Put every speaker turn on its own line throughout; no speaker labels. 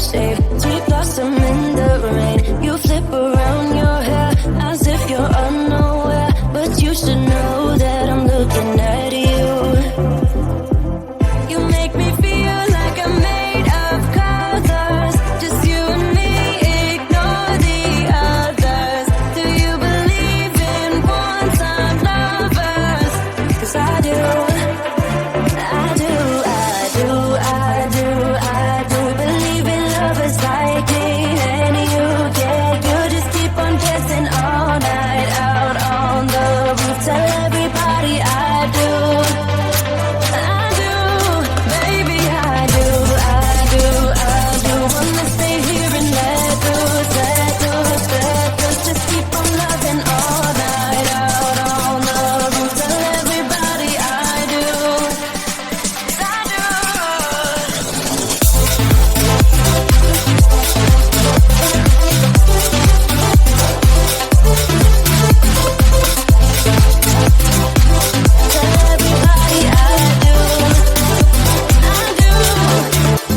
aftershave, sweet blossom in the rain. You flip around your hair as if you're unaware, but you should know that I'm looking at you. You make me feel like I'm made of colors, just you and me, ignore the others. Do you believe in one-time lovers? 'Cause I do. Believe in lovers like me and you, yeah. You just keep on dancing all night out on the roof. Tell everybody I do, baby, I do. Wanna stay here and let loose. Just keep on loving all night out on the roof. Tell everybody I do.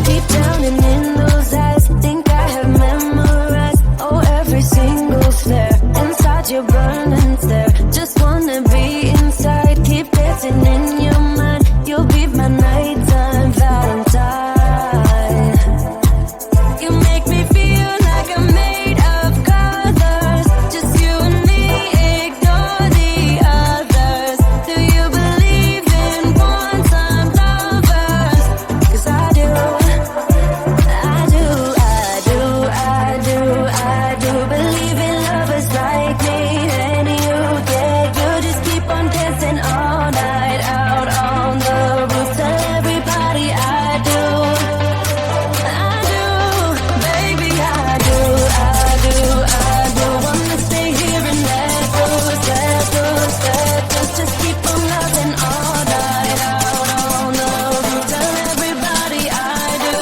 Deep down and in those eyes, think I have memorized, oh, every single flare. Inside you're burning there, just wanna be inside. Keep dancing in your mind, you'll be my nighttime Valentine. You make me feel like I'm made of colors, just you and me, ignore the others. Do you believe in one-time lovers? 'Cause I do. Believe in lovers like me and you, yeah. You just keep on dancing all night out on the roof. Tell everybody I do, baby, I do. Wanna stay here and let loose. Just keep on loving all night out on the roof. Tell everybody I do.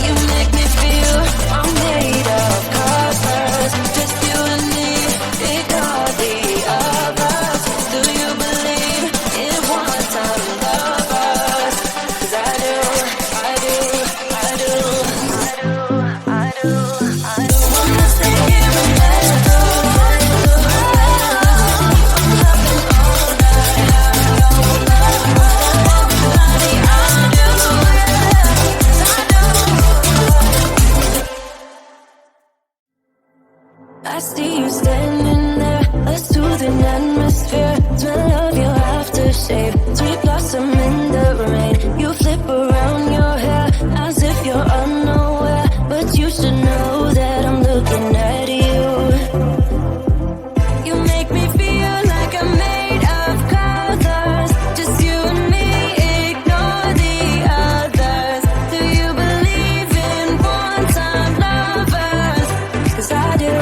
You make me feel I'm made of colors, just you and me, ignore the others. Do you believe in one-time lovers? 'Cause I do. Wanna stay here and let I see you standing there, a soothing atmosphere. Smell of your aftershave, sweet blossom in the rain. You flip around your hair as if you're unaware, but you should know that I'm looking at you. You make me feel like I'm made of colors, just you and me, ignore the others. Do you believe in one-time lovers? 'Cause I do.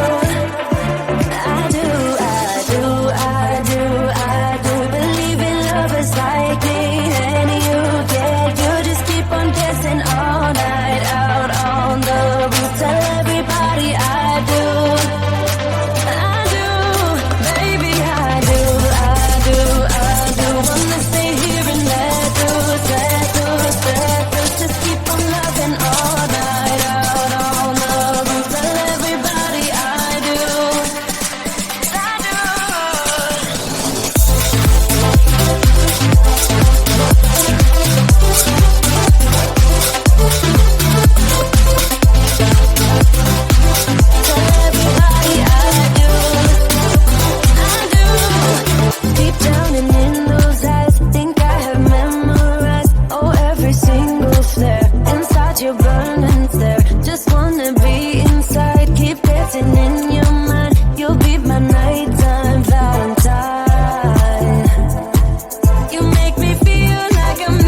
Believe in lovers like me and you, yeah. You just keep on dancing all night out on the roof. Tell everybody I do, baby, I do. Wanna stay here and let loose. Just keep on loving all night out on the roof. Tell everybody I do. Deep down and in those eyes, think I have memorized, oh, every single flare. Inside you're burning there, just wanna be inside. Keep dancing in your mind, you'll be my nighttime Valentine. You make me feel like I'm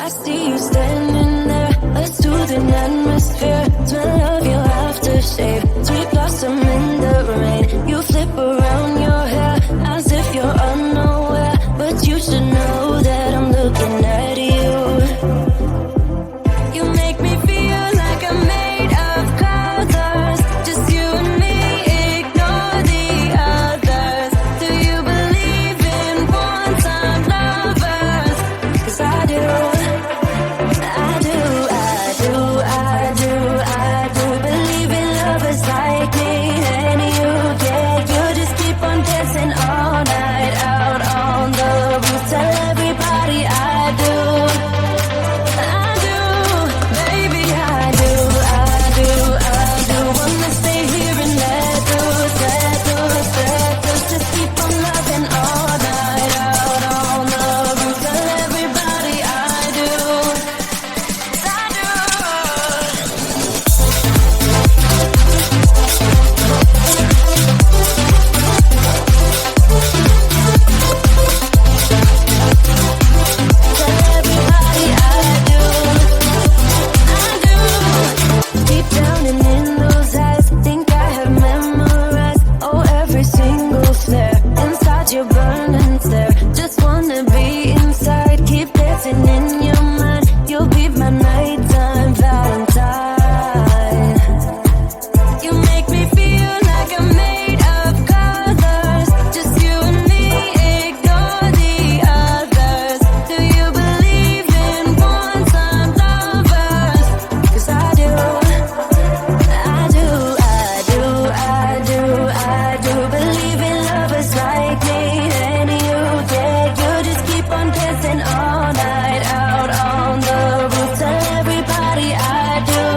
I see you standing there, a soothing atmosphere. Smell of your aftershave, sweet blossom in the rain. You flip around your hair as if you're unaware, but you should know that I'm looking at you. You make me feel like I'm made of colors, just you and me, ignore the others. Do you believe in one-time lovers? 'Cause I do. Believe in lovers like me and you, yeah. You just keep on dancing all night out on the roof. Tell everybody I do, baby, I do. Wanna stay here and let loose. Just keep on loving all night out on the roof. Tell everybody I do. Deep down and in those eyes, think I have memorized, oh, every single flare inside your burning stare. Just wanna be inside, keep dancing in your mind. You'll be my nighttime Valentine. You make me feel like I'm made of colors, just you and me, ignore the others. Do you believe in one-time lovers? 'Cause I do. Believe in lovers like me and you, yeah. You just keep on dancing all night out on the roof. Tell everybody I do,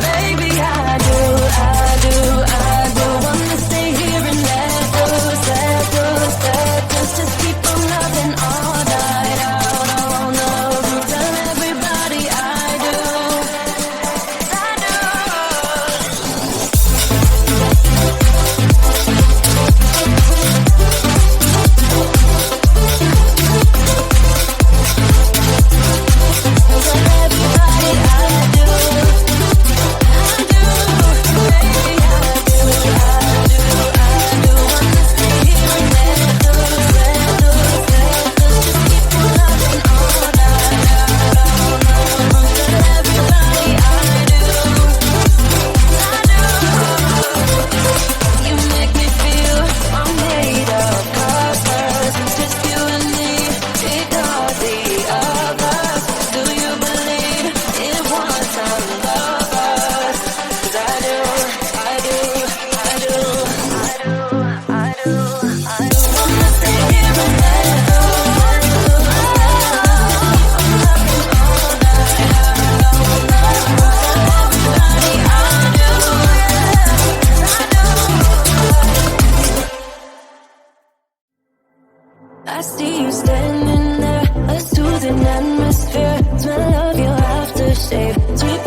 baby, I do. Wanna stay here and let loose. Just keep on loving all night out on the roof. Tell everybody I do. You make me feel I'm made of colors, just you and me, ignore the others. Do you believe in one-time lovers? 'Cause I do. Wanna stay here and let I see you standing there, a soothing atmosphere. Smell of your aftershave, sweet